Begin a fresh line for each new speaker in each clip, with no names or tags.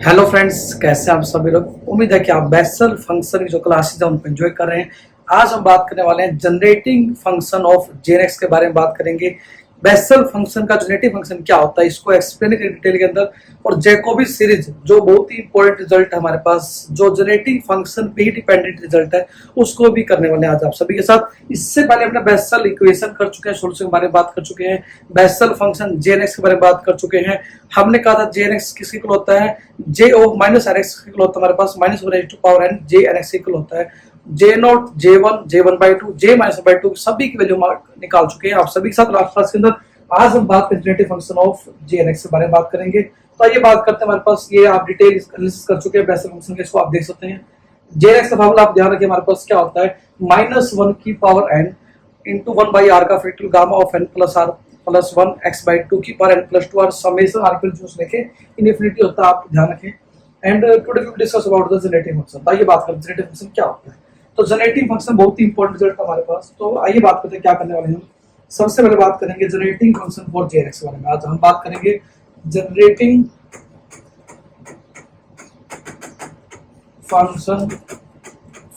Hello friends, कैसे हैं आप सभी लोग। उम्मीद है कि आप बेसल फंक्शन की जो क्लासेस है उनको एंजॉय कर रहे हैं। आज हम बात करने वाले हैं जनरेटिंग फंक्शन ऑफ जेएनएक्स के बारे में बात करेंगे। बेसल फंक्शन का जनरेटिंग फंक्शन क्या होता है इसको एक्सप्लेन करेंगे डिटेल के अंदर। और जैकोबी सीरीज जो बहुत ही इंपॉर्टेंट रिजल्ट है हमारे पास, जो जनरेटिंग फंक्शन पे ही डिपेंडेंट रिजल्ट है, उसको भी करने वाले हैं आज आप सभी के साथ। इससे पहले हमने बेसल इक्वेशन कर चुके हैं, सोल्यूशन के बारे में बात कर चुके हैं, बेसल फंक्शन जेएनएक्स के बारे में बात कर चुके हैं। हमने कहा था जेएनएक्स किसके इक्वल होता है, J o minus n x equal होता है हमारे पास minus one to power n J n x equal होता है J nought J one by two J minus by two सभी की वैल्यू निकाल चुके हैं आप सभी के साथ लास्ट क्लास के अंदर। आज हम बात करें जनरेटिव फंक्शन ऑफ जेएनएक्स के बारे में बात करेंगे। तो आइए बात करते हैं, हमारे पास ये आप डिटेल एनालिसिस कर चुके हैं बेसल फंक्शन के, इसको आप देख सकते हैं। जेएनएक्स का फार्मूला आप ध्यान रखिए, हमारे पास क्या होता है माइनस वन की power N into one by r का factor gamma of n plus r plus one x by two की power n plus two r summation r के जो लेके इनफिनिटी होता है, आप ध्यान रखें। And today we will discuss about the generative function. आइए बात करते हैं जनरेटिव फंक्शन क्या होता है। तो जनरेटिंग फंक्शन बहुत ही इंपॉर्टेंट रिजल्ट हमारे पास। तो आइए बात करते हैं क्या करने वाले हैं हम। सबसे पहले बात करेंगे जनरेटिंग फंक्शन फॉर जेएनएक्स के बारे में। आज हम बात करेंगे generating function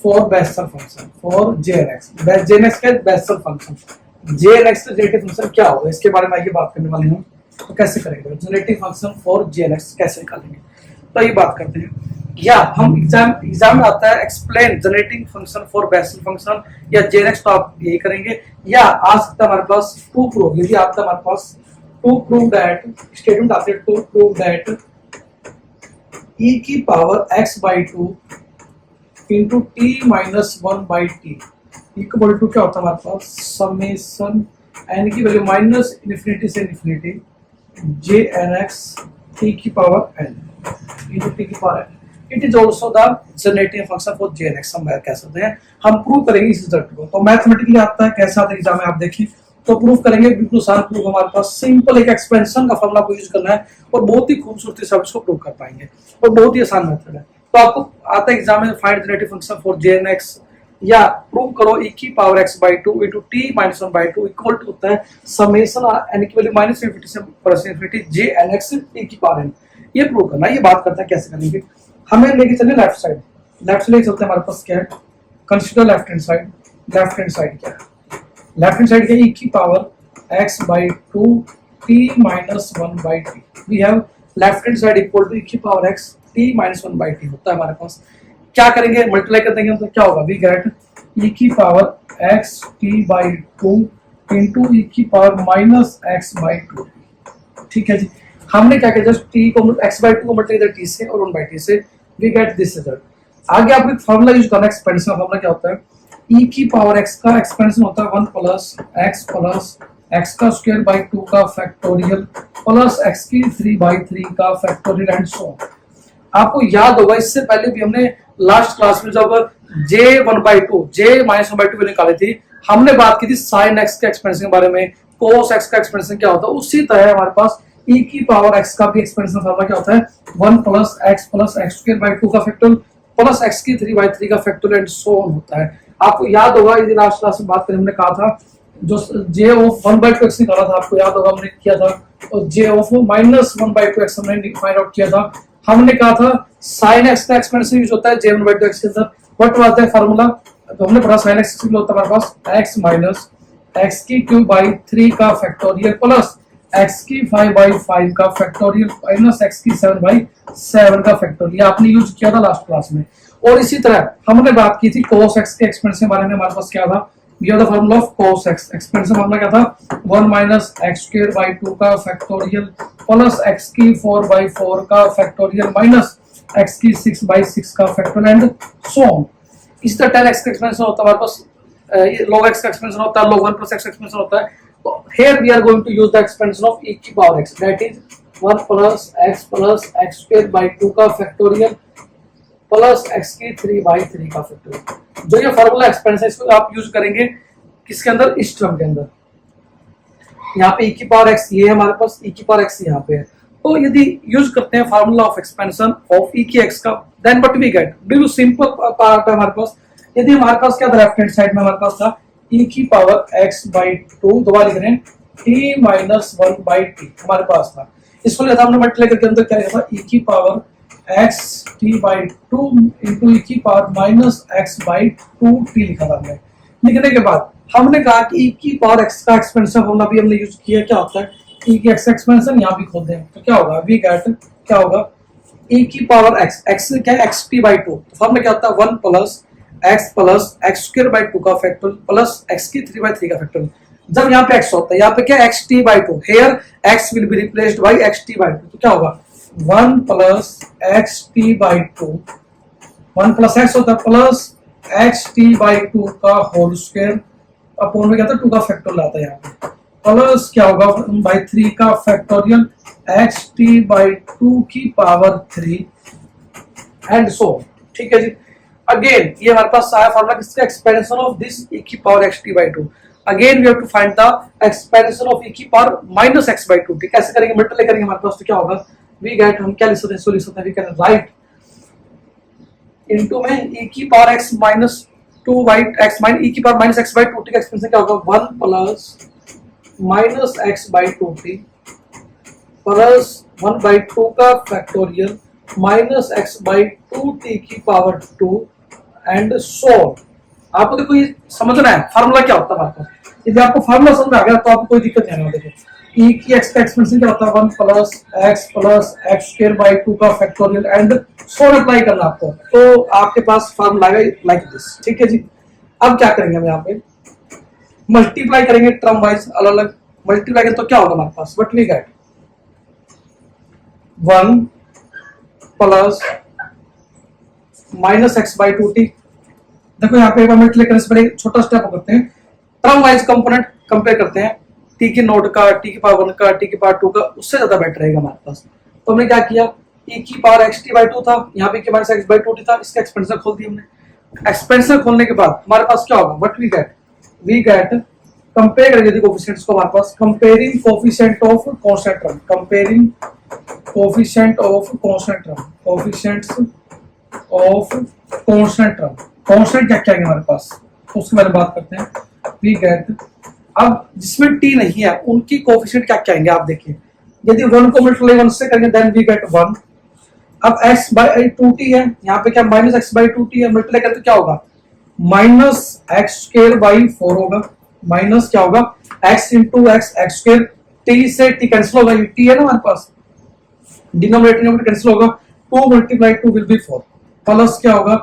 for Bessel function for J n x. J n x का बेसल फंक्शन, जेएनएक्स का जनरेटिव फंक्शन क्या होगा इसके बारे में आइए बात करने वाले हैं। तो कैसे करेंगे जनरेटिव फंक्शन फॉर जेएनएक्स, कैसे निकालेंगे, तो ये बात करते हैं। या हम एग्जाम में आता है explain generating function for Bessel function या जेएनएक्स, तो आप यही करेंगे। या आ सकता है हमारे पास टू प्रूव, यदि आपका हमारे पास टू प्रूव दैट स्टेटमेंट आते हैं, टू प्रूव दैट e की power x by two into t minus one by t equal to क्या होता है हमारे पास समेशन n की वैल्यू माइनस इन्फिनिटी से infinity J N x T की पावर n इंटू टी की power n। It is also the generating function for J n x, हम कह सकते हैं। हम प्रूव करेंगे इस रिजल्ट को। तो मैथमेटिकली आता है, कैसा आता है एग्जाम में आप देखिए। तो प्रूव करेंगे, बिल्कुल आसान प्रूफ हमारे पास। सिंपल एक एक्सपेंशन का फॉर्मूला को यूज करना है और बहुत ही खूबसूरती से इसको प्रूव कर पाएंगे और बहुत ही आसान मेथड है। तो आपको आता है एग्जाम में find generative function for J N X या प्रूव करो e की power x by two into t minus one by two equal to होता है समेशन n की वैल्यू माइनस इन्फिनिटी से plus infinity J N x T की power n। ये prove करना है। ये बात करते हैं कैसे करेंगे। हमें लेके चलिए लेफ्ट साइड, लेफ्ट से लेके चलते हैं। हमारे पास क्या है, consider left hand side. Left hand side क्या है, लेफ्ट हैंड साइड क्या है e की power x by two t minus one by t. We have left hand side equal to e की power x t minus one by t होता है हमारे पास। क्या करेंगे, मल्टीप्लाई कर देंगे, मतलब क्या होगा वी गेट e की power x T by two into e की power minus x by two. ठीक है जी, हमने क्या किया, जस्ट t को x बाई टू को मल्टीप्लाई किया t से और 1 बाई t से, वी गेट दिस रिजल्ट। आगे आपको एक फार्मूला यूज करना है एक्सपेंशन फार्मूला। क्या होता है e की पावर x का एक्सपेंशन होता है 1 प्लस x का स्क्वायर बाई 2 का फैक्टोरियल प्लस x की 3 बाई 3 का फैक्टोरियल एंड सो ऑन। आपको याद होगा इससे पहले भी हमने लास्ट क्लास में जब J one by two J minus one by two निकाली थी, हमने बात की थी साइन एक्स के एक्सपेंशन के बारे में, कोस एक्स का एक्सपेंशन क्या होता है। उसी तरह हमारे पास e की पावर x का भी एक्सपेंशन फार्मूला क्या होता है 1 प्लस x स्क्वायर बाई 2 का फैक्टोरियल प्लस x की 3 बाई 3 का फैक्टोरियल एंड सो ऑन होता है। आपको याद होगा यदि लास्ट क्लास में बात करें, हमने कहा था जो j ऑफ 1 बाई 2x निकाला था, आपको याद होगा हमने किया था, और j of minus 1 by 2x हमने फाइंड आउट किया था। हमने कहा था साइन x का एक्सपेंशन यूज होता है j 1 बाई 2x के अंदर। व्हाट वाज द फार्मूला, तो हमने पढ़ा साइन x होता है हमारे पास x माइनस x की क्यूब बाई 3 का फैक्टोरियल प्लस x की 5 बाई 5 का फैक्टोरियल माइनस x की 7 बाई 7 का फैक्टोरियल। आपने यूज किया था लास्ट क्लास में। और इसी तरह हमने बात की थी cos x के एक्सपेंशन के बारे में। हमारे पास क्या था, ये the formula of cos x। Expansion formula क्या था 1 माइनस x स्क्वायर बाई 2 का फैक्टोरियल प्लस x की 4 बाई 4 का फैक्टोरियल माइनस x की 6 बाई 6 का फैक्टोरियल एंड सो ऑन। इसी तरह tan x का एक्सपेंशन होता है हमारे पास, log x का एक्सपेंशन होता है, log 1 प्लस x का एक्सपेंशन होता है। So here we are going to use the expansion of e की power x, that is 1 plus x square by 2 का फैक्टोरियल प्लस x की 3 by 3 का फैक्टोरियल। जो ये फार्मूला एक्सपेंशन इसको आप यूज करेंगे किसके अंदर, इस टर्म के अंदर। यहाँ पे e की पावर x ये है हमारे पास, e की पावर x यहाँ पे है। तो यदि यूज करते हैं formula of expansion of e की x का, देन व्हाट वी गेट, बिल्कुल सिंपल पार्ट है हमारे पास। यदि हमारे पास क्या था, लेफ्ट हैंड साइड में हमारे पास था e की पावर x बाई टू, दोबारा लिख रहे हैं t minus one by T हमारे पास था। इसको लिखा हमने मल्टीप्लाई करके अंदर क्या लिखा था e की power x t by two into e की power minus x by two t लिखा था हमने। लिखने के बाद हमने कहा कि ई की पावर एक्स का एक्सपेंशन फॉर्मूला भी हमने यूज किया। क्या होता है ई की एक्स एक्सपेंशन, यहाँ भी खोल दें तो क्या होगा, वी गेट क्या होगा ई की पावर एक्स, एक्स क्या है एक्स टी बाई टू, तो फॉर्मूला क्या होता है 1 plus x square by two का फैक्टोरियल प्लस एक्स की 3 बाई 3 का फैक्टोरियल। जब यहाँ पे x होता है, यहाँ पे क्या x t by two, here x will be replaced by x t by two, तो क्या होगा 1 plus x t by two, 1 plus x होता है plus x t by two का होल स्क्वायर अपॉन में क्या था 2 का फैक्टोरियल आता है यहाँ पे, प्लस क्या होगा बाई 3 का factorial x t by two की पावर 3 एंड सो। ठीक है जी। अगेन ये हमारे पास आया फॉर्मूला किसका, एक्सपेंशन ऑफ दिस e की power x t by two. Again we have to find the expansion of e की power minus x by two. ठीक है, कैसे करेंगे, मल्टीप्लाई करेंगे हमारे पास, तो क्या होगा वी गेट, हम क्या लिख सकते हैं, सो लिख सकते हैं वी कैन राइट इनटू में e की power x minus 2 by x minus e की power minus x by 2t का एक्सपेंशन क्या होगा 1 plus minus x by 2t plus 1 by 2 का factorial minus x by 2t की पावर 2 एंड सो। आपको देखो ये समझना है फार्मूला क्या होता है हमारे पास। यदि आपको फार्मूला समझ में आ गया तो आपको कोई दिक्कत नहीं आने वाली। देखो e की x का एक्सपेंशन क्या होता है 1 प्लस x स्क्वायर बाई 2 का फैक्टोरियल एंड सो अप्लाई करना आपको, तो आपके पास फार्मूला आएगा लाइक दिस। ठीक है जी। अब क्या करेंगे हम यहाँ पे मल्टीप्लाई करेंगे टर्म वाइज, अलग अलग मल्टीप्लाई करें तो क्या होगा हमारे पास, what we get 1 plus minus x by 2t। देखो यहाँ पे मल्टीप्लाई करने से पहले छोटा स्टेप करते हैं, टर्म वाइज कंपोनेंट कंपेयर करते हैं, टी की नोट का, टी की पावर 1 का, टी की पावर 2 का, उससे ज्यादा बेटर रहेगा हमारे पास। तो हमने क्या किया, e की power x t by to था, यहाँ पे माइनस एक्स बाई 2t था, इसका एक्सपेंशन खोल दिया हमने। एक्सपेंशन खोलने के बाद हमारे पास क्या होगा, व्हाट वी गेट कंपेयर करेंगे यदि कोफिशिएंट्स को हमारे पास, comparing coefficient of constant term, comparing coefficient of constant term, coefficients of constant term, constant क्या क्या है हमारे पास, तो उसके बारे में बात करते हैं। वी गेट, अब जिसमें टी नहीं है उनकी कोफिशिएंट क्या क्या आएंगे आप देखिए, यदि 1 को मल्टीप्लाई 1 से करेंगे देन वी गेट 1। अब x बाई 2t है, यहाँ पे क्या माइनस एक्स बाई 2t है, मल्टीप्लाई करें तो क्या होगा माइनस एक्स स्क्वायर बाई 4 होगा, माइनस क्या होगा x into x square, t से t कैंसिल होगा, ये t है ना हमारे पास, डिनोमिनेटर कैंसिल होगा, 2 मल्टीप्लाई 2 विल बी 4, प्लस क्या होगा,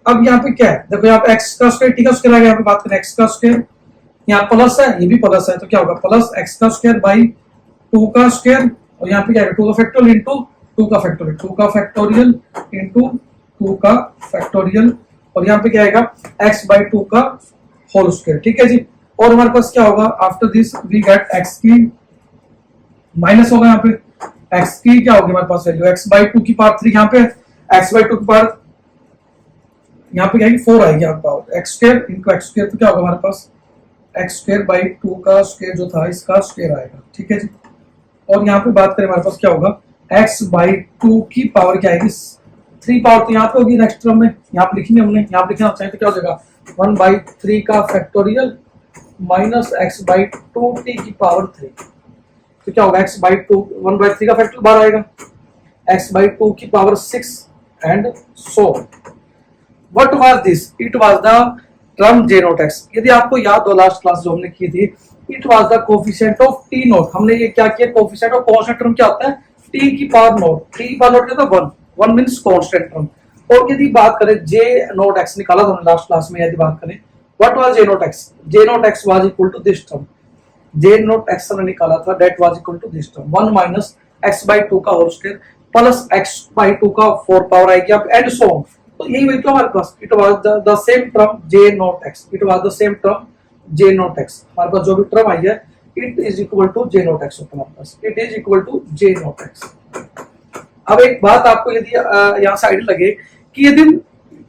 अब यहाँ पे क्या है, देखो यहाँ पे x का स्क्वायर t का स्क्वायर आ गया, यहाँ पे बात करें x का स्क्वायर, यहाँ प्लस है ये भी प्लस है, तो क्या होगा प्लस x का स्क्वायर बाई 2 का स्क्वायर, और यहाँ पे क्या है 2 का फैक्टोरियल इंटू 2 का फैक्टोरियल, 2 का फैक्टोरियल इंटू 2 का फैक्टोरियल, और यहाँ पे क्या आएगा x बाई 2 का होल स्क्वायर। ठीक है जी। और हमारे पास क्या होगा after this we get x की माइनस होगा, यहाँ पे x की क्या होगी हमारे पास वैल्यू x बाई 2 की पावर 3, यहाँ पे x बाई 2 की पावर यहाँ पे क्या है 4 आएगी आपका power x square into x square, तो क्या होगा हमारे पास x स्क्वायर बाई 2 का स्क्वायर जो था इसका स्क्वायर आएगा। ठीक है जी। और यहाँ पे बात करें हमारे पास क्या होगा x बाई 2 की पावर क्या आएगी 3 पावर, तो यहाँ पे होगी नेक्स्ट टर्म में, यहाँ पे लिखनी हमने, यहाँ पे लिखना चाहिए तो क्या हो जाएगा 1 बाई 3 का factorial minus x by 2t की पावर 3, तो क्या होगा x बाई 2 1 बाई 3 का फैक्टोरियल बाहर आएगा, x बाई 2 की power 6 and so. What was this, it was the term j not x। यदि आपको याद हो लास्ट क्लास जो हमने की थी, it was the coefficient of t not, हमने ये क्या किया, कोफिशिएंट ऑफ कांस्टेंट टर्म क्या होता है t की पावर नॉट, t की पावर नॉट क्या होता है 1 मींस कांस्टेंट टर्म। और यदि बात करें j नॉट x निकाला था हमने लास्ट क्लास में, यदि बात करें what was j not x, j not x was equal to this term, j not x हमने निकाला था that was equal to this term 1 minus x by 2 का होल स्क्वायर प्लस x बाई 2 का 4 पावर आएगी अब एंड सो ऑन। तो यही वही तो हमारे पास it was the same term j not x, it was the same term j not x, हमारे पास जो भी टर्म आई है it is equal to j not x होता है हमारे पास, it is equal to j not x। अब एक बात आपको यदि यहाँ से आइडिया लगे कि यदि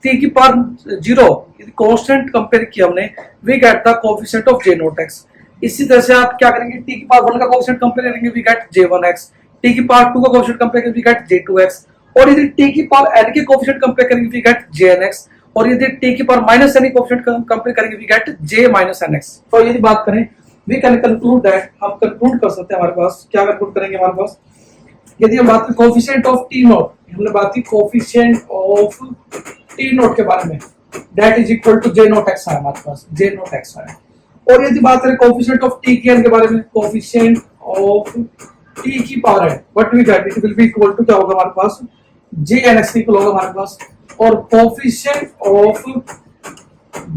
t की पावर 0 यदि कांस्टेंट कंपेयर किया हमने, we get the coefficient of j not x। इसी तरह से आप क्या करेंगे, t की पावर 1 का कोएफिशिएंट कंपेयर करेंगे वी गेट j1x, t की पावर 2 का कोएफिशिएंट कंपेयर करेंगे वी गेट j2x, और यदि t की पावर n के कोएफिशिएंट कंपेयर करेंगे वी गेट jnx, और यदि t की पावर माइनस n के कोएफिशिएंट कंपेयर करेंगे we get j minus nx। तो यदि बात करें वी कैन कंक्लूड दैट, हम कंक्लूड कर सकते हैं हमारे पास क्या कंक्लूड करेंगे हमारे पास यदि हम बात करें कोफिशिएंट ऑफ टी नॉट, हमने बात की कोफिशिएंट ऑफ टी नॉट के बारे में, that is equal to J not x है हमारे पास, जे नॉट एक्स है। और यदि बात करें कोफिशिएंट ऑफ टी के बारे में, कोफिशिएंट ऑफ टी की पावर है, what we get, it will be equal to क्या होगा हमारे पास, जे एन एक्स इक्वल होगा हमारे पास। और कोफिशिएंट ऑफ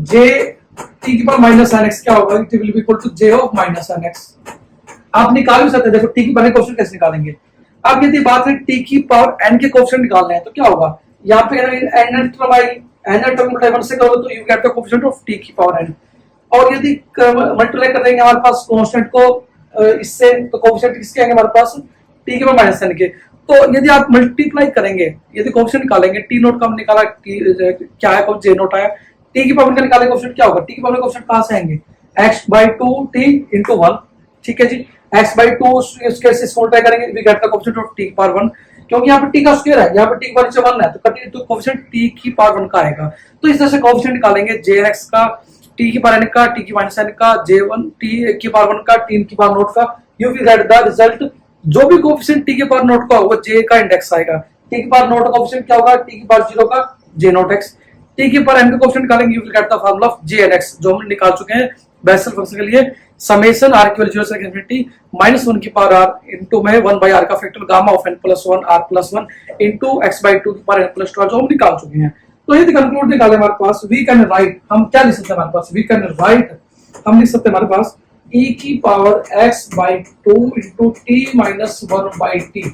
जे टी की पावर माइनस एन एक्स क्या होगा, it will be equal to J of minus N X. आप निकाल भी सकते हैं, देखो टी की पावर क्वेश्चन कैसे निकालेंगे। अब यदि बात है टी की पावर एन के कोफिशिएंट निकालने हैं तो क्या होगा, यहाँ पे एन टर्म आएगी, एन टर्म मल्टीप्लाई 1 से करोगे तो you get the coefficient of T की पावर एन। और यदि मल्टीप्लाई कर देंगे हमारे पास कांस्टेंट को इससे, तो कोफिशिएंट किसके आएंगे हमारे पास, टी के पावर माइनस एन के। तो यदि आप मल्टीप्लाई करेंगे, यदि कोफिशिएंट निकालेंगे, टी नोट का निकाला, क्या है, जे नोट आया, टी की पावर का निकाले कोफिशिएंट क्या होगा, टी की पावर कोफिशिएंट कहां से आएंगे, x/2t × 1, ठीक है जी। x/2 इसके से मल्टीप्लाई करेंगे, we get the coefficient of t की पावर 1, क्योंकि यहाँ पे t का स्क्वायर है, यहाँ पे t की पावर 1 है, तो कोफिशिएंट t की पावर 1 का आएगा। तो इस तरह से कोफिशिएंट निकालेंगे, jx का, t की पावर n का, t की माइनस n का, j1 t की पावर 1 का, t की पावर नोट का, you will get the result. जो भी कोफिशिएंट t की पावर नोट का होगा, j का इंडेक्स आएगा, t की पावर नोट का कोफिशिएंट क्या होगा, t की पावर 0 का j नोट x, t की पावर n का कोफिशिएंट निकालेंगे, you will get the formula of jnx, जो हमने निकाल चुके हैं बेसल फंक्शन के लिए, समेशन r की वैल्यू 0 से इंफिनिटी -1 की पावर r इनटू में 1/r का factor gamma of n + 1 r+1 into x/2 की पावर n + 2 जो हम निकाल चुके हैं। तो यदि कंक्लूड निकाले हमारे पास, वी कैन राइट, हम क्या लिख सकते हैं हमारे पास, वी कैन राइट, हम लिख सकते हैं हमारे पास e की power x/2 into t minus 1/t,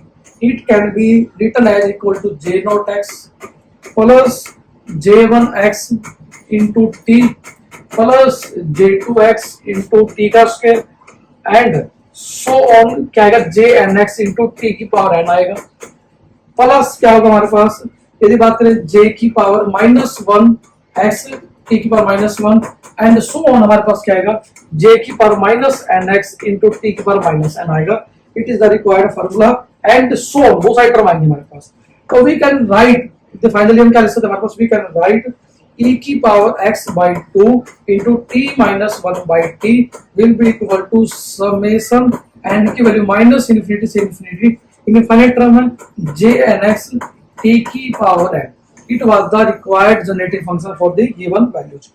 it can be written as equal to j naught x plus j1x into t plus j2x into t का स्क्वायर एंड सो ऑन, क्या आएगा, jnx into t की power n आएगा, plus क्या होगा हमारे पास, यदि बात करें j की पावर -1 x t की पावर -1 एंड सो ऑन, हमारे पास क्या आएगा, j की पावर -nx into t की पावर -n आएगा। It is the required formula and so on, वो साइड टर्म आएंगे हमारे पास। तो वी कैन राइट, फाइनली हम क्या लिख सकते हैं हमारे पास, वी कैन राइट e की power x/2 into t minus 1/t will be equal to summation n की वैल्यू -∞ से इंफिनिटी, इनफाइनाइट टर्म है jnx t की power n। It was the required generative function for the given values.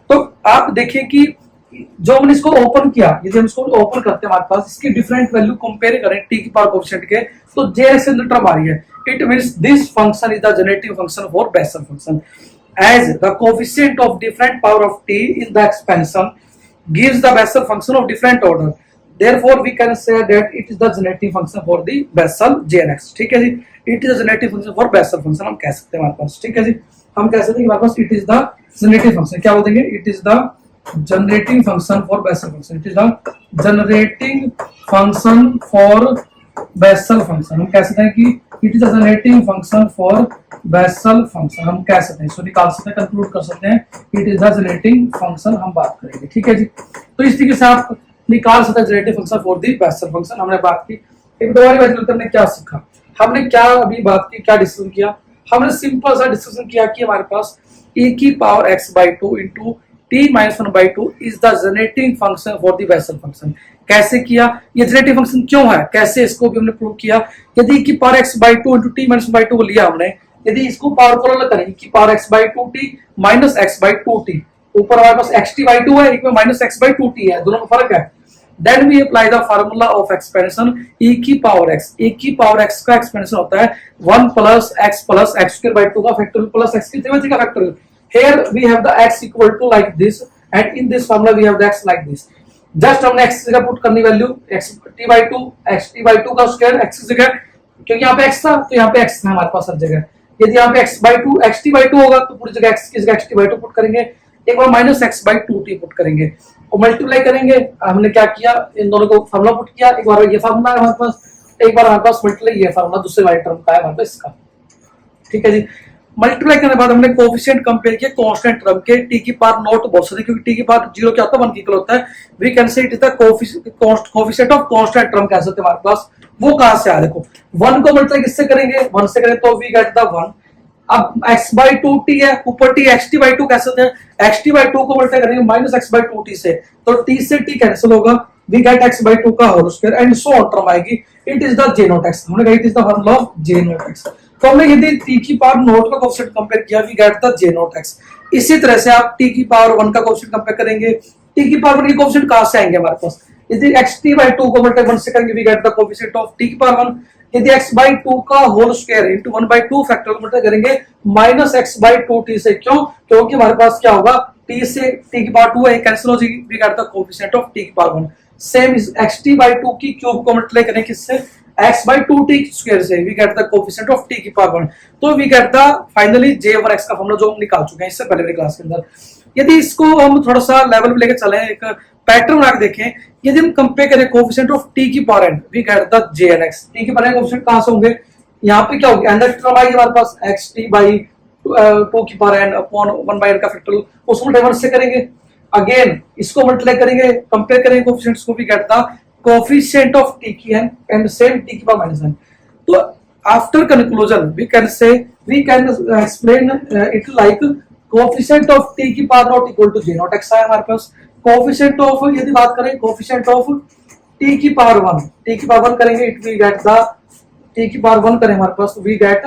तो आप देखिए कि जो हमने इसको ओपन किया, यदि हम इसको ओपन करते हैं हमारे पास इसकी डिफरेंट वैल्यू कंपेयर करें t की पावर कोएफिशिएंट के, तो jnx से टर्म आ रही है, it means this function is the generative function for Bessel function as the coefficient of different power of t in the expansion gives the Bessel function of different order, therefore we can say that it is the generative function for the Bessel jnx, ठीक है जी। it is the generative function for Bessel function हम कह सकते हैं हमारे पास, ठीक है जी। हम कह सकते हैं हमारे पास it is the generative function, क्या बोलेंगे, it is the generating function for Bessel function, it is the generating function for Bessel function, हम कह सकते हैं कि it is a generating function for Bessel function, हम कह सकते हैं, सो निकाल सकते हैं, कंक्लूड कर सकते हैं, it is the generating function हम बात करेंगे, ठीक है जी। तो इस तरीके से आप निकाल सकते हैं generative function for the Bessel function. हमने बात की, एक दोबारा बात हमने क्या सीखा, हमने क्या अभी बात की, क्या डिस्कशन किया, हमने सिंपल सा डिस्कशन किया कि हमारे पास e की power x/2 into t minus 1/2 is the generating function for the Bessel function. कैसे किया, ये जनरेटिव फंक्शन क्यों है, कैसे इसको भी हमने प्रूव किया। यदि e की power x/2 into t minus 1/2 को लिया हमने, यदि इसको पावर को अलग करें, e की पावर x/2t minus x/2t, ऊपर हमारे पास xt/2 है, एक में -x/2t है, दोनों में फर्क है। Then we apply the formula of expansion e की पावर x, e की पावर x का एक्सपेंशन होता है 1 plus x/2 का फैक्टोरियल प्लस x की त्रिभुज का factorial. Here we have the x equal to like this and in this formula we have the x like this. Just हमने x जगह पुट करनी वैल्यू xt/2 xt/2 का square x की जगह, क्योंकि यहाँ पे x था तो यहाँ पे x था हमारे पास हर जगह। यदि यहाँ पे x/2 xt/2 होगा तो पूरी जगह x की जगह xt/2 पुट करेंगे, एक बार -x/2t पुट करेंगे और मल्टीप्लाई करेंगे। हमने क्या किया, इन दोनों को फार्मूला पुट किया, एक बार ये फार्मूला है हमारे पास, एक बार हमारे पास मल्टीप्लाई ये फार्मूला दूसरे वाले टर्म का है हमारे पास इसका, ठीक है जी। मल्टीप्लाई करने के बाद हमने कोएफिशिएंट कंपेयर किया कांस्टेंट टर्म के, t की पावर नॉट बहुत सारी, क्योंकि t की पावर 0 क्या होता है 1 की इक्वल होता है। We can say it is the coefficient of constant term कह सकते हैं हमारे पास। वो कहां से आया, देखो 1 को मल्टीप्लाई किससे करेंगे, 1 से करें तो वी गेट द 1। अब x/2t है, ऊपर t xt/2 कह सकते हैं, xt/2 को मल्टीप्लाई करेंगे -x/2t से, तो t से t कैंसिल होगा, वी गेट x/2 का whole square and so on term आएगी। It is the J not x, हमने कहा it is the formula of J not x. तो हमने यदि टी की पावर नोट का कोएफिशिएंट कंपेयर किया, we get the J not x. इसी तरह से आप टी की पावर 1 का कोएफिशिएंट कंपेयर करेंगे, टी की पावर 1 के कोएफिशिएंट कहां से आएंगे हमारे पास, यदि xt/2 को मल्टीप्लाई 1 से करेंगे we get the coefficient of T की पावर 1, यदि x/2 का होल स्क्वायर इनटू 1/2 फैक्टर को मल्टीप्लाई करेंगे -x/2 t से, क्यों, क्योंकि हमारे पास क्या होगा t से t की पावर 2 है, कैंसिल हो जाएगी, we get the coefficient of t की पावर 1। सेम इज xt/2 की क्यूब को मल्टीप्लाई करें किससे, x/2t स्क्वायर से, we get the coefficient of t की पावर 1। तो we get the finally j/x का फॉर्मूला जो हम निकाल चुके हैं इससे पहले वाली क्लास के अंदर। यदि इसको हम थोड़ा सा लेवल पे लेके चले, एक पैटर्न बना के देखें, यदि हम कंपेयर करें कोएफिशिएंट ऑफ t की power n, we get the jnx। t की पावर n कोएफिशिएंट कहां से होंगे, यहां पे क्या होगा n टर्म आएगी हमारे पास xt/2 की पावर n अपॉन 1/n का फैक्टोरियल, उसको मल्टीप्लाई से करेंगे, अगेन इसको मल्टीप्लाई करेंगे, कंपेयर करेंगे कोएफिशिएंट्स को, we get the coefficient of t की n एंड सेम t की पावर -n। तो after conclusion we can say, we can explain it like coefficient of t की power not equal to j not x है हमारे पास। Coefficient of, यदि बात करें कोएफिशिएंट ऑफ t की पावर 1, t की पावर 1 करेंगे, it we get the t की पावर 1 करें हमारे पास, वी गेट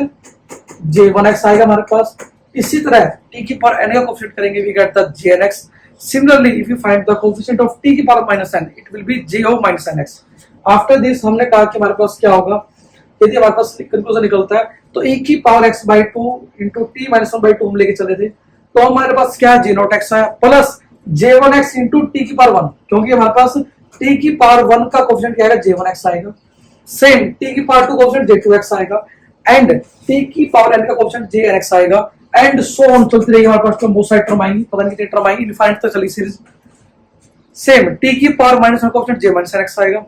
j1x आएगा हमारे पास। इसी तरह t की पावर n का कोएफिशिएंट करेंगे, we get the jnx। Similarly, if you find the coefficient of t की power -n, it will be j of -nx। After this हमने कहा कि हमारे पास क्या होगा, यदि हमारे पास कंक्लूजन निकलता है तो e की पावर x/2 इंटू t - 1/2 हम लेके चले थे, तो हमारे पास क्या j नॉट x आया प्लस j1x इंटू t की पावर 1, क्योंकि हमारे पास t की पावर 1 का कोएफिशिएंट क्या आएगा, j1x आएगा। सेम t की पावर 2 कोएफिशिएंट j2x आएगा, एंड t की पावर n का कोएफिशिएंट jnx आएगा, एंड सो ऑन चलती रहेगी हमारे पास। तो बहुत सारी टर्म आएंगी, पता नहीं कितनी टर्म आएंगी, इनफाइनाइट तक चली सीरीज। सेम t की पावर -1 कोएफिशिएंट j-nx आएगा,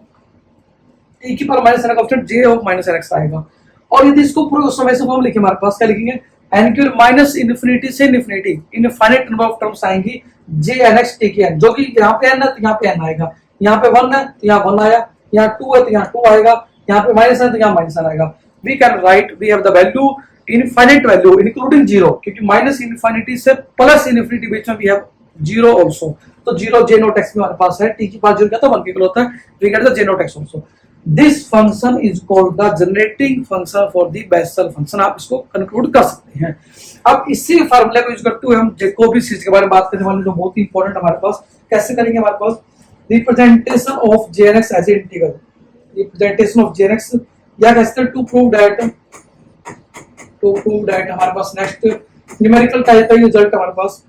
t की power -n coefficient j of -nx आएगा। और यदि इसको पूरा समय से फॉर्म लिखे हमारे पास क्या लिखेंगे, n की माइनस इनफिनिटी से infinity infinite number of terms आएंगी jnx t की n, जो कि यहाँ पे n है तो यहाँ पे n आएगा, यहाँ पे 1 है तो यहाँ 1 आया, यहाँ 2 है तो यहाँ 2 आएगा, यहाँ पे माइनस है तो यहाँ माइनस आएगा। We can write, we have the value infinite value including zero, क्योंकि माइनस इनफिनिटी से प्लस इनफिनिटी बीच में वी हैव जीरो आल्सो। तो जीरो j नॉट x में हमारे पास है, t की पावर 0 क्या तो 1 के इक्वल होता है, we get the j not x also. This function is called the generating function for the Bessel function. आप इसको कंक्लूड कर सकते हैं। अब इसी फार्मूले को यूज करते हुए हम जैकोबी सीरीज के बारे में बात करने वाले, जो बहुत ही इंपॉर्टेंट हमारे पास। कैसे करेंगे, हमारे पास representation of jnx as a integral, representation of jnx, या कैसे टू प्रूव दैट हमारे पास नेक्स्ट न्यूमेरिकल टाइप का रिजल्ट हमारे पास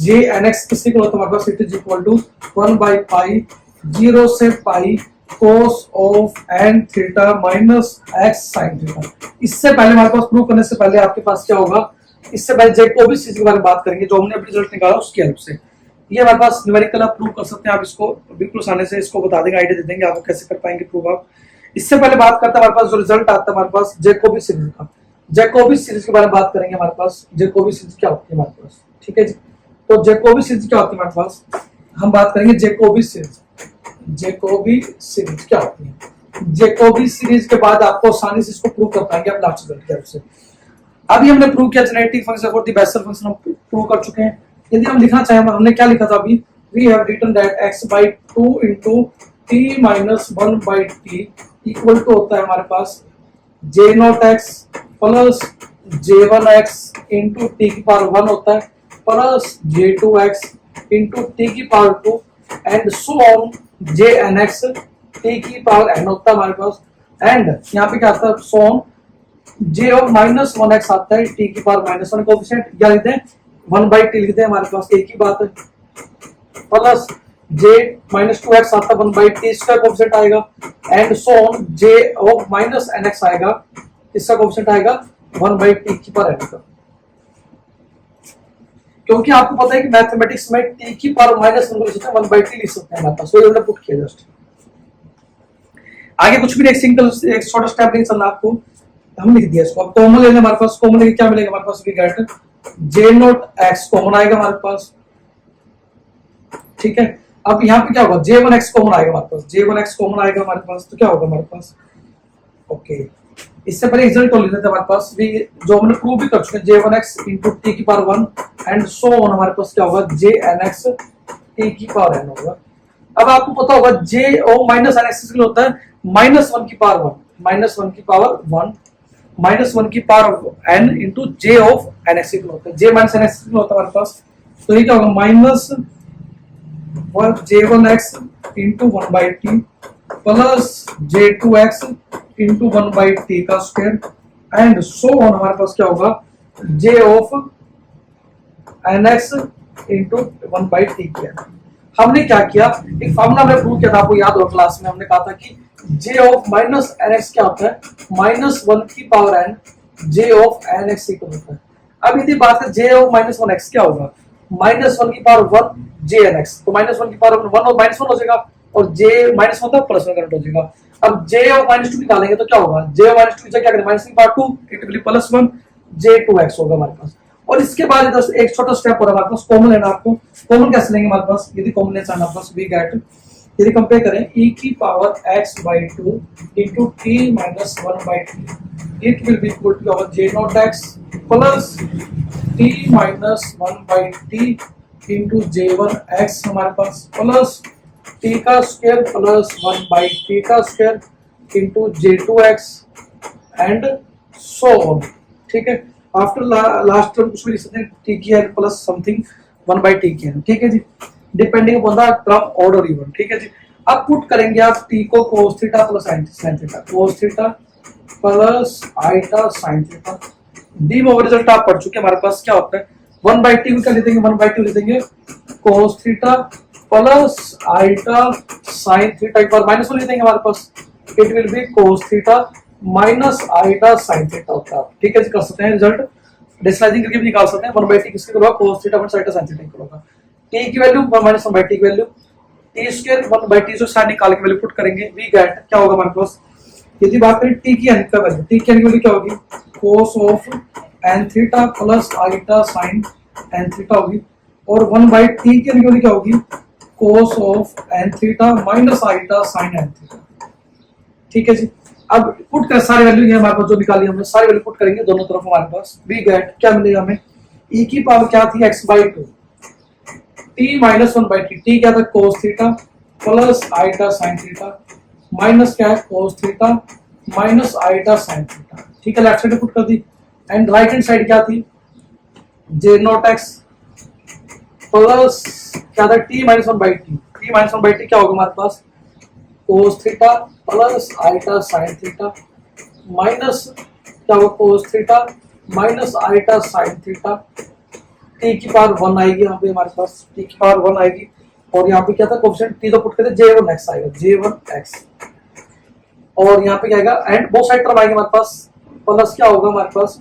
jnx किसी को होता है हमारे पास, इट इज इक्वल टू 1/π 0 से pi cos of n theta minus x sin theta. इससे पहले हमारे पास प्रूव करने से पहले आपके पास क्या होगा, इससे पहले जैकोबी सीरीज के बारे में बात करेंगे, जो हमने अभी रिजल्ट निकाला उसकी हेल्प से। ये हमारे पास न्यूमेरिकल आप प्रूव कर सकते हैं, आप इसको बिल्कुल आसानी से इसको बता देंगे, आइडिया दे देंगे आपको कैसे कर पाएंगे प्रूव आप। इससे पहले बात करते हैं हमारे पास जो रिजल्ट आता है हमारे पास जैकोबी सीरीज का। जैकोबी सीरीज के बारे में बात करेंगे, हमारे पास जैकोबी सीरीज क्या होती है हमारे पास, ठीक है जी। तो जैकोबी सीरीज क्या होती है हमारे पास, हम बात करेंगे जैकोबी सीरीज। जैकोबी सीरीज क्या होती है, जैकोबी सीरीज के बाद आपको आसानी से इसको प्रूव कर पाएंगे आप लास्ट रिजल्ट की हेल्प से। अभी हमने प्रूव किया generative function for the Bessel function, हम प्रूव कर चुके हैं। यदि हम लिखना चाहें, हमने क्या लिखा था अभी, we have written that x/2 into t minus 1/t equal to होता है हमारे पास j not x plus j1x into t की पावर 1 होता है प्लस j2x इंटू t की power 2 and so on jnx t की पावर n होता है हमारे पास। एंड यहाँ पे क्या आता है, सो ऑन j और -1x आता है t की पावर -1 कोएफिशिएंट, या लिखते हैं 1/t लिखते हैं हमारे पास, एक ही बात है, प्लस j -2x आता है 1/t इसका कोएफिशिएंट आएगा, एंड सो ऑन j और -nx आएगा, इसका कोएफिशिएंट आएगा 1/t की पावर n का। क्योंकि आपको पता है कि मैथमेटिक्स में t की पावर -1 को लिख सकते हैं, 1/t लिख सकते हैं हमारे पास, वही हमने पुट किया जस्ट। आगे कुछ भी एक सिंगल एक छोटा स्टेप नहीं चलना आपको, हम लिख दिया इसको। अब कॉमन लेने हमारे पास, कॉमन लेके क्या मिलेगा हमारे पास, we get j not x common आएगा हमारे पास, ठीक है। अब यहाँ पे क्या होगा, j1x कॉमन आएगा हमारे पास, j1x कॉमन आएगा हमारे पास, तो क्या होगा हमारे पास, ओके। इससे पहले रिजल्ट को लिखते थे हमारे पास, भी जो हमने प्रूव भी कर चुके हैं, j1x इंटू t की पावर 1 एंड सो ऑन हमारे पास क्या होगा, jnx t की पावर n होगा। अब आपको पता होगा जे ओ माइनस एन एक्स होता है -1 की पावर 1, -1 की पावर 1, -1 की power N into J of N X होता है, जे माइनस एन एक्स होता है हमारे पास। तो ये क्या होगा minus j1x into 1/t plus j2x into 1/t का स्क्वायर एंड सो ऑन। हमारे पास क्या होगा j of nx into 1/t किया। हमने क्या किया, एक फॉर्मूला हमने प्रूव किया था, आपको याद होगा क्लास में हमने कहा था कि j ऑफ माइनस nx क्या होता है -1 की power n j of nx equal होता है। अब यदि बात है j ऑफ -1x क्या होगा -1 की पावर 1 jnx, तो -1 की पावर 1 और -1 हो जाएगा और j -1 था प्लस में कन्वर्ट हो जाएगा। अब j और -2 निकालेंगे तो क्या होगा j और -2 से क्या करें माइनस की पावर 2 इट विल +1 j2x होगा हमारे पास। और इसके बाद इधर एक छोटा स्टेप हो रहा है हमारे पास, कॉमन लेना। आपको कॉमन कैसे लेंगे हमारे पास, यदि कॉमन लेना हमारे पास वी गेट, यदि कंपेयर करें e की power x/2 into t minus 1/t, it will be equal to our j0x plus t minus 1/t into j1x हमारे पास प्लस t का स्क्वायर प्लस 1/t का square into j2x and so on. ठीक है, after last term कुछ भी लिख सकते हैं t की n प्लस समथिंग 1/t की n। ठीक है जी, depending upon the term order even. ठीक है जी, अब पुट करेंगे आप t को cos theta plus sin theta, cos theta plus iota sin theta. डी में रिजल्ट आप पढ़ चुके, हमारे पास क्या होता है 1/t को क्या लिख देंगे 1/2 लिख देंगे cos theta plus iota sin theta, एक बार -1 लिख देंगे हमारे पास it will be cos theta minus iota sin theta होता है। ठीक है जी, कर सकते हैं रिजल्ट डिस्लाइजिंग करके भी निकाल सकते हैं 1/t किसके होगा cos theta minus iota sin theta होगा। t की वैल्यू 1 - 1/t की वैल्यू t स्क्वायर 1/t से साइन निकाल के वैल्यू पुट करेंगे, वी गेट क्या होगा हमारे पास। यदि बात करें t की n का वैल्यू, t की n की वैल्यू क्या होगी cos of n theta plus iota sin n theta होगी और 1/t की n की वैल्यू क्या होगी cos of n theta minus iota sin n theta. ठीक है जी, अब पुट कर सारे वैल्यू ये हमारे पास जो निकाली हमने सारी वैल्यू पुट करेंगे दोनों तरफ हमारे पास, वी गेट क्या मिलेगा हमें e की पावर क्या थी x/2 t minus 1/t, t क्या था cos theta plus iota sin theta minus क्या है cos theta minus iota sin theta. ठीक है, लेफ्ट साइड पुट कर दी एंड राइट हैंड साइड क्या थी j0x प्लस क्या था t minus 1/t, t minus 1/t क्या होगा हमारे पास cos theta plus iota sin theta minus क्या होगा cos theta minus iota sin theta. t की पावर 1 आएगी यहाँ पे हमारे पास, t की पावर 1 आएगी और यहाँ पे क्या था कोएफिशिएंट t तो पुट करते j1x आएगा j1x और यहाँ पे क्या आएगा एंड बोथ साइड टर्म आएगी हमारे पास प्लस क्या होगा हमारे पास,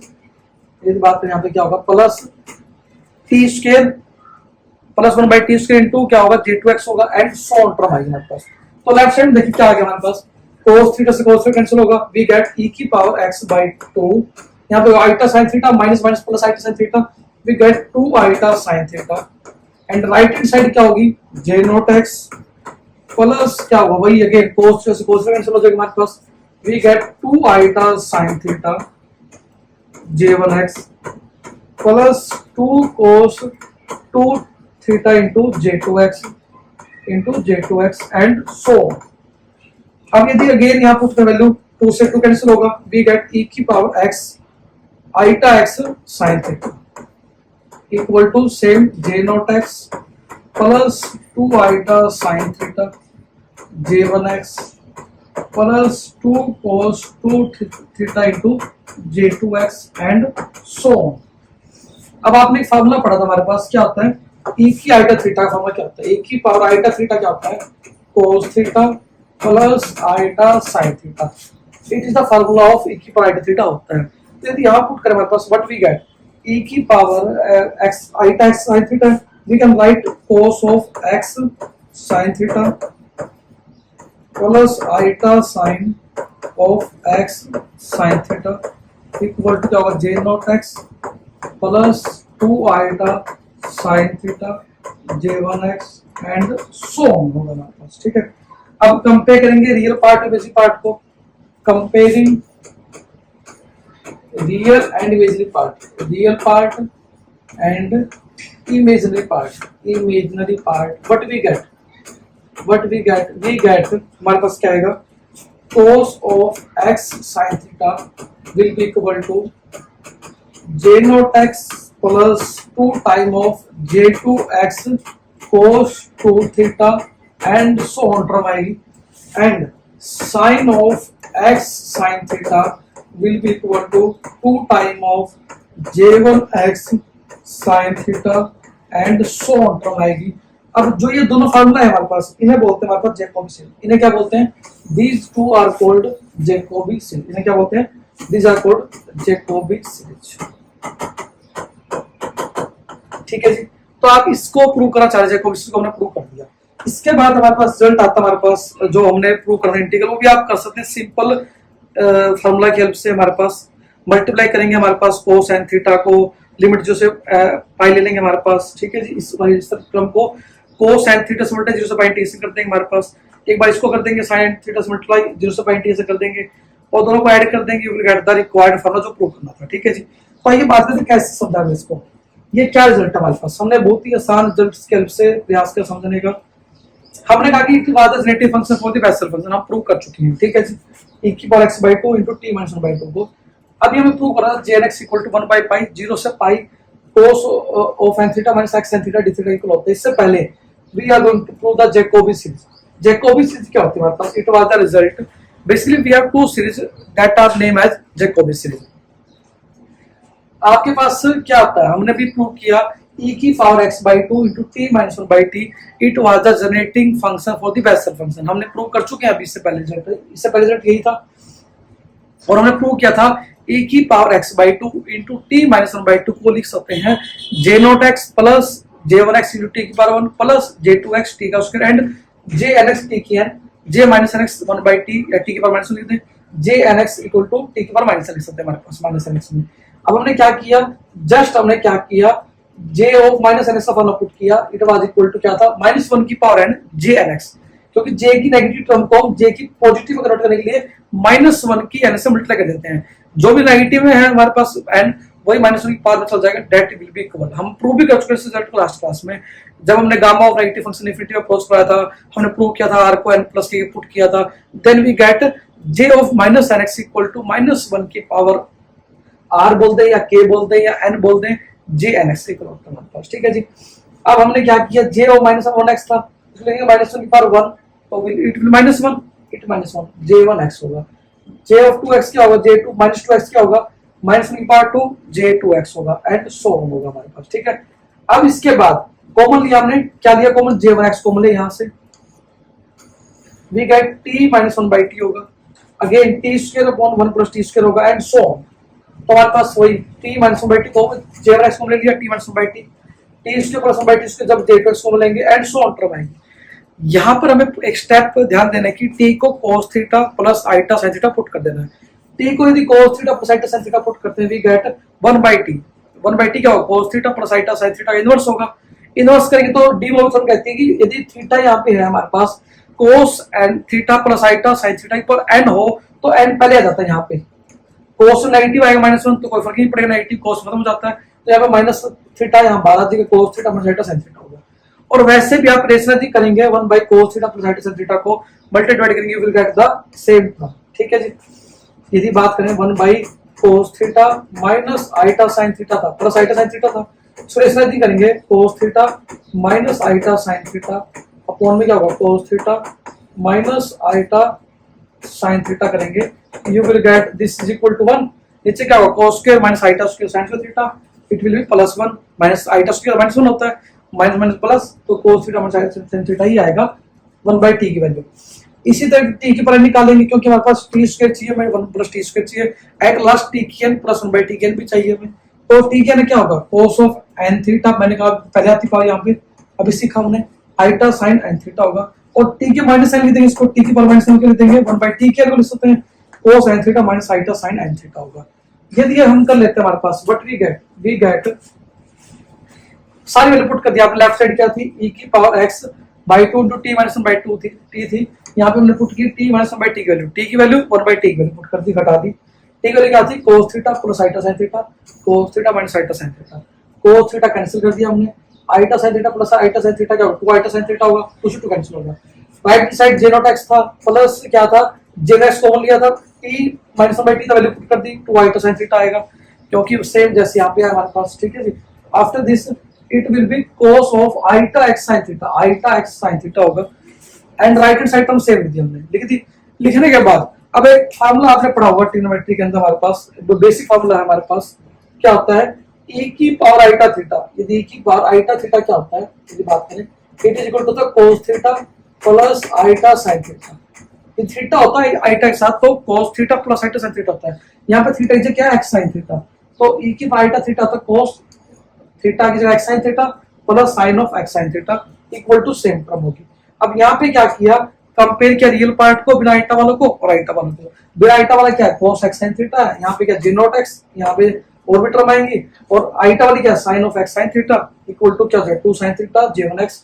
ये बात करें यहाँ पे क्या होगा plus t square plus 1/t square into क्या होगा j2x होगा एंड सो ऑन टर्म आएगी हमारे पास। तो लेफ्ट साइड देखिए क्या आ गया हमारे पास cos थीटा से cos थीटा कैंसिल होगा, वी गेट e की पावर x/2, यहाँ पे iota sin theta minus minus plus iota sin theta, we get 2 iota sin theta and right hand side क्या होगी j0x प्लस क्या होगा वही अगेन cos थीटा से cos थीटा कैंसिल हो जाएगा हमारे पास, we get 2 iota sin theta j1x plus 2 cos 2 theta into j2x and so. अब यदि अगेन यहाँ पुट कर वैल्यू 2 से 2 कैंसिल होगा, वी गेट e की power x iota x sin theta equal to same j0x plus 2 iota sin theta j1x plus 2 cos 2 theta into j2x and so. अब आपने एक फार्मूला पढ़ा था हमारे पास, क्या होता है e की आइटा थीटा का फार्मूला क्या होता है, e की पावर आइटा थीटा क्या होता है cos theta plus iota sin theta, it is the formula of e की पावर आइटा थीटा होता है। तो यदि यहाँ पुट करें हमारे पास व्हाट वी गेट e की power x iota x sin theta, we can write cos of x sin theta plus iota sin of x sin theta equal to क्या होगा j0x plus 2 iota sin theta j1x and so on होगा हमारे पास। ठीक है, अब compare करेंगे real part और इमेजिनरी पार्ट को, comparing real and imaginary part, real part and imaginary part, what we get but we get हमारे पास क्या आएगा, cos of x sin theta will be equal to j not x plus 2 time of j2x cos 2 theta and so on term आएगी, and sin of x sin theta will be equal to 2 time of j1x sin theta and so on term आएगी। अब जो ये दोनों formula है हमारे पास, इन्हें बोलते हैं हमारे पास जैकोबी सीरीज। इन्हें क्या बोलते हैं, these two are called Jacobi series. इन्हें क्या बोलते हैं, these are called Jacobi series. ठीक है जी, तो आप इसको प्रूव करना चाह रहे हैं, जैकोबी सीरीज को हमने प्रूव कर दिया। इसके बाद हमारे पास रिजल्ट आता है, हमारे पास जो हमने प्रूव करना है इंटीग्रल, वो भी आप कर सकते हैं सिंपल फार्मूला की हेल्प से। हमारे पास मल्टीप्लाई करेंगे हमारे पास cos sin थीटा को, लिमिट जो से पाई ले लेंगे हमारे पास। ठीक है जी, इस क्रम को cos sin थीटा से मल्टीप्लाई 0 से पाई t से कर देंगे हमारे पास। एक बार इसको कर देंगे sin थीटा से मल्टीप्लाई 0 से पाई t से कर देंगे, और दोनों को ऐड कर देंगे, you will get the required formula जो प्रूव करना था। ठीक है जी, तो आइए बात करते हैं कैसे समझाएंगे इसको। ये क्या रिजल्ट है हमारे पास, हमने बहुत ही आसान रिजल्ट की हेल्प से प्रयास किया समझने का। हमने कहा कि generative function for the Bessel function हम प्रूव कर चुके हैं। ठीक है जी, e की पावर x/2 into t - 1/2 को अभी हमें प्रूव करना है jnx = 1/π 0 से pi cos of n theta - x sin theta d theta equal होता है। इससे पहले we are going to prove the Jacobi series. Jacobi series क्या होती है हमारे पास, it was the result, basically we have two series that are name as Jacobi series. आपके पास क्या होता है, हमने भी प्रूव किया e की power x/2 into t - 1/t it was the generating function for the Bessel function. हमने प्रूव कर चुके हैं अभी, इससे पहले रिजल्ट यही था, और हमने प्रूव किया था e की पावर x/2 into t - 1/2 को लिख सकते हैं j0x plus j1x into t की पावर 1 प्लस j2x t का स्क्वायर एंड jnx t की n j - nx 1/t या t की पावर -1 लिख दें, jnx = t की पावर -1 लिख सकते हैं हमारे पास -nx में। अब हमने क्या किया, जस्ट हमने क्या किया, j ऑफ -nx का फॉर्मूला पुट किया, इट वाज इक्वल टू क्या था, -1 की पावर n jnx, क्योंकि j की नेगेटिव टर्म को j की पॉजिटिव में कन्वर्ट करने के लिए -1 की n से मल्टीप्लाई कर देते हैं। जो भी नेगेटिव में है हमारे पास n, वही -1 की पावर में चल जाएगा, दैट विल बी इक्वल। हम प्रूव भी कर चुके हैं इस रिजल्ट को लास्ट क्लास में, जब हमने gamma of negative function infinity में अप्रोच कराया था, हमने प्रूव किया था r को n प्लस के पुट किया था, then we get j of -nx = -1 की पावर r बोल दे या k बोल दे या n बोल दे, jnx इक्वल होता है हमारे पास। ठीक है जी, अब हमने क्या किया, j ऑफ -1x था, इसको लेंगे -1 की पावर 1, तो इट विल -1 इट -1 j1x होगा। j ऑफ 2x क्या होगा, j2 -2x क्या होगा, -1 की पावर 2 j2x होगा, एंड सो ऑन होगा हमारे पास। ठीक है, अब इसके बाद कॉमन लिया हमने, क्या लिया कॉमन, j1x कॉमन लिया, यहां से वी गेट t - 1/t होगा, अगेन t² अपॉन 1 + t² होगा, एंड सो ऑन। तो हमारे पास वही t - 1/t को j1x को ले लिया, t - 1/t t² + 1/t² जब j2x को लेंगे, एंड सो ऑन टर्म आएंगे। यहाँ पर हमें एक स्टेप ध्यान देना है कि t को cos theta plus iota sin theta put कर देना है। t को यदि cos theta plus iota sin theta put करते हैं, वी गेट 1/t। 1/t क्या होगा, cos theta plus iota sin theta inverse होगा। इनवर्स करेंगे तो डी मोमेंटम कहती है कि यदि थीटा यहाँ पे है हमारे पास, cos n theta plus iota sin theta पर n हो, तो n पहले आ जाता है। यहाँ पे cos नेगेटिव आएगा -1, तो कोई फर्क नहीं पड़ेगा, नेगेटिव cos खत्म हो जाता है, तो यहाँ पे माइनस थीटा यहाँ 12 जी cos theta plus iota sin theta होगा। और वैसे भी आप रेशनली करेंगे 1/cos theta plus iota sin theta को मल्टीप्लाई करेंगे, you will get the same term. ठीक है जी, यदि बात करें 1/cos theta minus iota sin theta था, प्लस आइटा sin थीटा था, सो रेशनली करेंगे cos theta minus iota sin theta upon में क्या होगा, cos theta minus iota sin theta करेंगे, you will get this is equal to 1। नीचे क्या होगा, cos square minus eta square sin theta, it will be +1 minus eta square -1 होता है, minus minus plus, तो cos theta minus iota sin theta ही आएगा 1/t की वैल्यू। इसी तरह t की पावर निकालेंगे, क्योंकि हमारे पास t² चाहिए, हमें 1 + t² चाहिए, एट लास्ट t की n प्लस 1/t की n भी चाहिए हमें, तो t की n क्या होगा, cos ऑफ n थीटा, मैंने कहा पहले आती पावर यहाँ पे, अभी सीखा हमने, आइटा sin n थीटा होगा, और t के माइनस n लिख देंगे, इसको t की पावर -n लिख देंगे, 1/t की n लिख सकते हैं, cos n theta minus iota sin n theta होगा। यदि ये हम कर लेते हैं हमारे पास, व्हाट वी गेट सारी वैल्यू पुट कर दिया। आप लेफ्ट साइड क्या थी, e की पावर x/2 into t - 1/2 थी, t थी, यहाँ पे हमने पुट की t - 1/t की वैल्यू, t की वैल्यू 1/t की वैल्यू पुट कर दी, घटा दी। t की वैल्यू क्या थी, cos theta plus iota sin theta, cos theta minus iota sin theta, cos theta cancel कर दिया हमने, iota sin theta plus iota sin theta क्या होगा, 2 आइटा sin थीटा होगा, कुछ 2 कैंसिल होगा, राइट की साइड जे नॉट एक्स था प्लस क्या था जेन एक्स कॉमन लिया था T minus one by T का वैल्यू पुट कर दी 2 आईटा साइन थीटा आएगा क्योंकि सेम जैसे यहाँ पे है हमारे पास, ठीक है जी। After this it will be cos of eta X sine theta, eta X sine theta होगा and right hand side term same लिख दी हमने, लिख दी। लिखने के बाद अब एक फार्मूला आपने पढ़ा होगा ट्रिग्नोमेट्री के अंदर, हमारे पास बेसिक फार्मूला है हमारे पास, क्या होता है e की पावर आईटा थीटा, यदि e की पावर आईटा थीटा क्या होता है यदि बात करें, it is equal to the cos theta plus iota sine theta. ये थीटा होता है आईटा के साथ, तो cos theta plus iota sine theta होता है। यहाँ पे थीटा की जगह क्या है एक्स साइन थीटा, तो e की पावर आईटा थीटा होता है cos थीटा की जगह x sine theta plus sine of x sine theta equal to same term होगी। अब यहाँ पे क्या किया, कंपेयर किया रियल पार्ट को बिना आईटा वालों को और आईटा वालों को। बिना आईटा वाला क्या है cos x sin थीटा, यहाँ पे क्या जे नॉट एक्स, यहाँ पे और भी टर्म आएंगी, और आईटा वाली क्या sin of x sin theta equal to क्या है 2 sin theta j1x।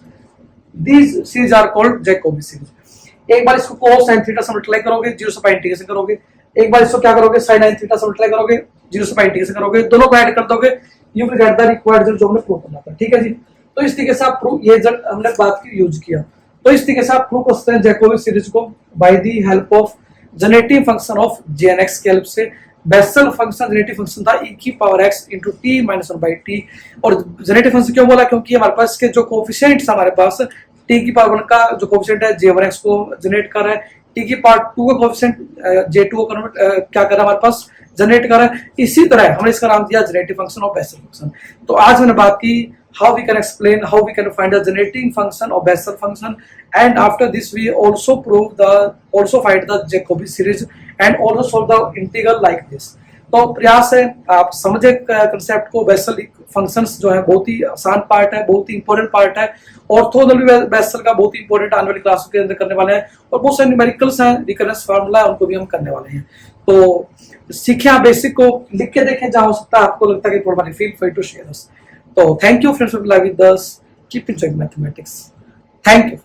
These series are called Jacobi series. एक बार इसको cos sin थीटा से मल्टीप्लाई करोगे, 0 से पाई इंटीग्रेशन करोगे, एक बार इसको क्या करोगे sin sin थीटा से मल्टीप्लाई करोगे, 0 से पाई इंटीग्रेशन करोगे, दोनों को ऐड कर दोगे, you will get the required result जो हमने प्रूव करना था, ठीक है जी। तो इस तरीके से आप प्रूव, ये रिजल्ट हमने बात की यूज किया, तो इस तरीके से आप प्रूव कर सकते हैं जैकोबी सीरीज को by the help of generative function of jnx के हेल्प से। बेसल फंक्शन जनरेटिव फंक्शन था e की power x into t minus one by T, और जनरेटिव फंक्शन क्यों बोला, क्योंकि हमारे पास के जो कोफिशिएंट्स हमारे पास t की पावर 1 का जो कोफिशिएंट है j1x को जनरेट कर रहा है, t की पावर 2 का कोफिशिएंट j2 को कन्वर्ट क्या कर रहा है हमारे पास जनरेट कर रहा है। इसी तरह हमने इसका नाम दिया generative function of Bessel function. तो आज मैंने बात की how we can explain, how we can find the generating function of Bessel function, and after this we also find the Jacobi series and also solve the integral like this। तो प्रयास है आप समझे कंसेप्ट को। Basal functions जो है बहुत ही आसान पार्ट है, बहुत ही इंपॉर्टेंट पार्ट है, ऑर्थोगोनल भी बेसल का बहुत ही इंपॉर्टेंट आने वाली क्लास के अंदर करने वाले हैं, और बहुत सारे न्यूमेरिकल्स हैं, रिकरेंस फार्मूला है, उनको भी हम करने वाले हैं। तो सीखे आप बेसिक को, लिख के देखें जहां हो सकता है आपको लगता है कि थोड़ा feel free to share us. So thank you friends for being with us. Keep enjoying mathematics. Thank you.